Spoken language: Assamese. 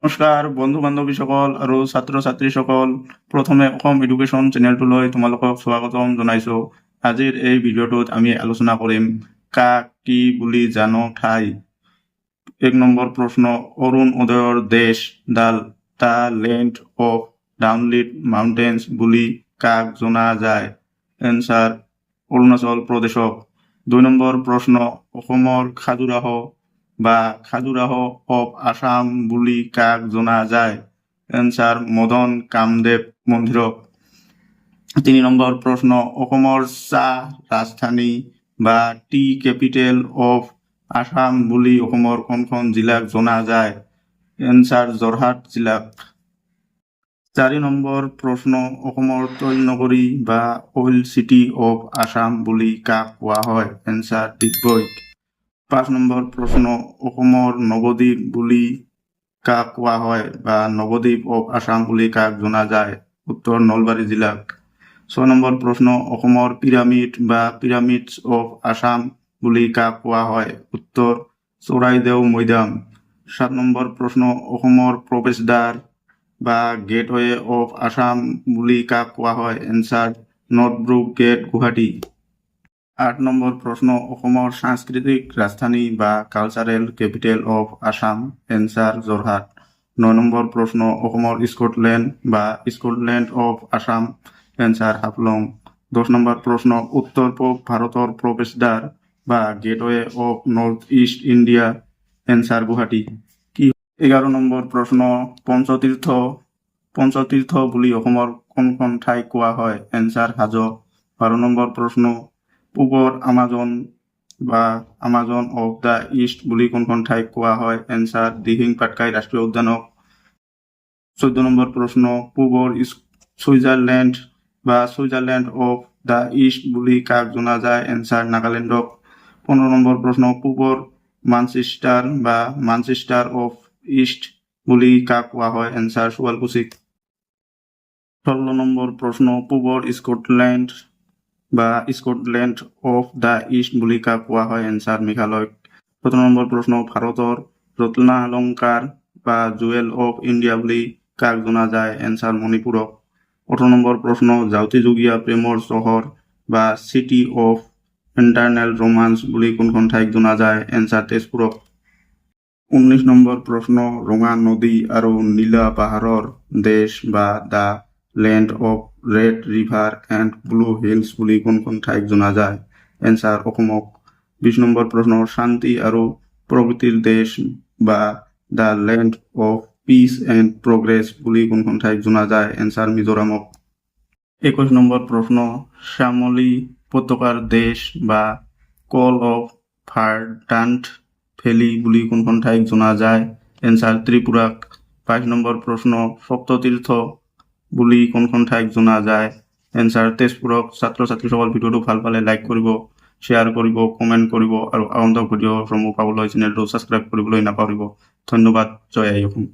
নমস্কাৰ বন্ধু বান্ধৱী সকল আৰু ছাত্ৰ ছাত্ৰী সকল, প্ৰথমে অসম এডুকেশ্যন চেনেলটোলৈ তোমালোকক স্বাগতম জনাইছোঁ। আজিৰ এই ভিডিঅ'টোত আমি আলোচনা কৰিম কাক কি বুলি জানো ঠাই। 1 নম্বৰ প্ৰশ্ন, অৰুণোদয়ৰ দেশ দ্য লেণ্ড অফ ডাউনলিড মাউণ্টেন্স বুলি কাক জনা যায়? এনচাৰ অৰুণাচল প্ৰদেশক। 2 নম্বৰ প্ৰশ্ন, অসমৰ খাজুৰাহ বা খাজুৰাহ অফ আসাম বুলি কাক জনা যায়? এনচাৰ মদন কামদেৱ মন্দিৰক। 3 নম্বৰ প্ৰশ্ন, অসমৰ চাহ ৰাজধানী বা টি কেপিটেল অফ আসাম বুলি অসমৰ কোনখন জিলাক জনা যায়? এনচাৰ যোৰহাট জিলাক। 4 নম্বৰ প্ৰশ্ন, অসমৰ তৈল নগৰী বা অইল চিটি অফ আসাম বুলি কাক কোৱা হয়? এনচাৰ ডিগবৈক। 5 নম্বৰ প্ৰশ্ন, অসমৰ নৱদ্বীপ বুলি কাক কোৱা হয় বা নৱদ্বীপ অফ আসাম বুলি কাক জনা যায়? উত্তৰ নলবাৰী জিলাক। 6 নম্বৰ প্ৰশ্ন, অসমৰ পিৰামিড বা পিৰামিডছ অফ আসাম বুলি কাক কোৱা হয়? উত্তৰ চৰাইদেউ মৈদাম। 7 নম্বৰ প্ৰশ্ন, অসমৰ প্ৰৱেশদ্বাৰ বা গেটৱে অফ আসাম বুলি কাক কোৱা হয়? Answer Northbrook gate Guwahati. 8 number প্ৰশ্ন, অসমৰ সাংস্কৃতিক ৰাজধানী বা cultural capital of Assam? Answer Jorhat. 9 number প্ৰশ্ন, অসমৰ স্কটলেণ্ড বা Scotland of Assam? Answer Haflong. 10 number প্ৰশ্ন, উত্তৰ পূব ভাৰতৰ প্ৰৱেশদ্বাৰ বা gateway of north east India? Answer Guwahati. 11 number প্ৰশ্ন, পঞ্চতীৰ্থ বুলি অসমৰ কোনখন ঠাইক কোৱা হয়? এনচাৰ হাজো। 12 নম্বৰ প্ৰশ্ন, পূবৰ আমাজন বা আমাজন অফ দ্য ইষ্ট বুলি কোনখন ঠাইক কোৱা হয়? এনচাৰ দিহিং পাটকাই ৰাষ্ট্ৰীয় উদ্যানক। 14 নম্বৰ প্ৰশ্ন, পূবৰ ছুইজাৰলেণ্ড বা ছুইজাৰলেণ্ড অফ দ্য ইষ্ট বুলি কাক জনা যায়? এনচাৰ নাগালেণ্ডক। 15 নম্বৰ প্ৰশ্ন, পূবৰ মানচেষ্টাৰ বা মানচেষ্টাৰ অফ ইষ্ট বুলি কাক কোৱা হয়? এনচাৰ শুৱালকুছিক। 16 নম্বৰ প্ৰশ্ন, পূবৰ স্কটলেণ্ড বা স্কটলেণ্ড অফ দ্য ইষ্ট বুলি কাক কোৱা হয়? এনচাৰ মেঘালয়ক। 17 নম্বৰ প্ৰশ্ন, ভাৰতৰ ৰত্নালংকাৰ বা জুৱেল অফ ইণ্ডিয়া বুলি কাক জনা যায়? এনচাৰ মণিপুৰক। 18 নম্বৰ প্ৰশ্ন, জাউতিযুগীয়া প্ৰেমৰ চহৰ বা চিটি অফ ইটাৰনেল ৰোমান্স বুলি কোনখন ঠাইক জনা যায়? এনচাৰ তেজপুৰক। 19 নম্বৰ প্ৰশ্ন, ৰঙা নদী আৰু নীলা পাহাৰৰ দেশ বা the land of red river and blue hills বুলি কোনখন ঠাইক জনা যায়? এনচাৰ অসমক। 20 নম্বৰ প্ৰশ্ন, শান্তি আৰু প্ৰগতিৰ দেশ বা the land of peace and progress বুলি কোনখন ঠাইক জনা যায়? এনচাৰ মিজোৰামক। 21 নম্বৰ প্ৰশ্ন, শ্যামলী উপত্যকাৰ দেশ বা কল অফ ভাৰ্ডাণ্ট ভেলী বুলি কোনখন ঠাইক জনা যায়? এনচাৰ ত্ৰিপুৰাক। 22 নম্বৰ প্ৰশ্ন, সপ্ততীৰ্থ বুলি কোনখন ঠাইক জনা যায়? এনচাৰ তেজপুৰক। ছাত্ৰ ছাত্ৰীসকল, ভিডিঅ'টো ভাল পালে লাইক কৰিব, শ্বেয়াৰ কৰিব, কমেণ্ট কৰিব আৰু আগন্তুক ভিডিঅ'সমূহ পাবলৈ চেনেলটো ছাবস্ক্ৰাইব কৰিবলৈ নাপাহৰিব। ধন্যবাদ। জয় আই অসম।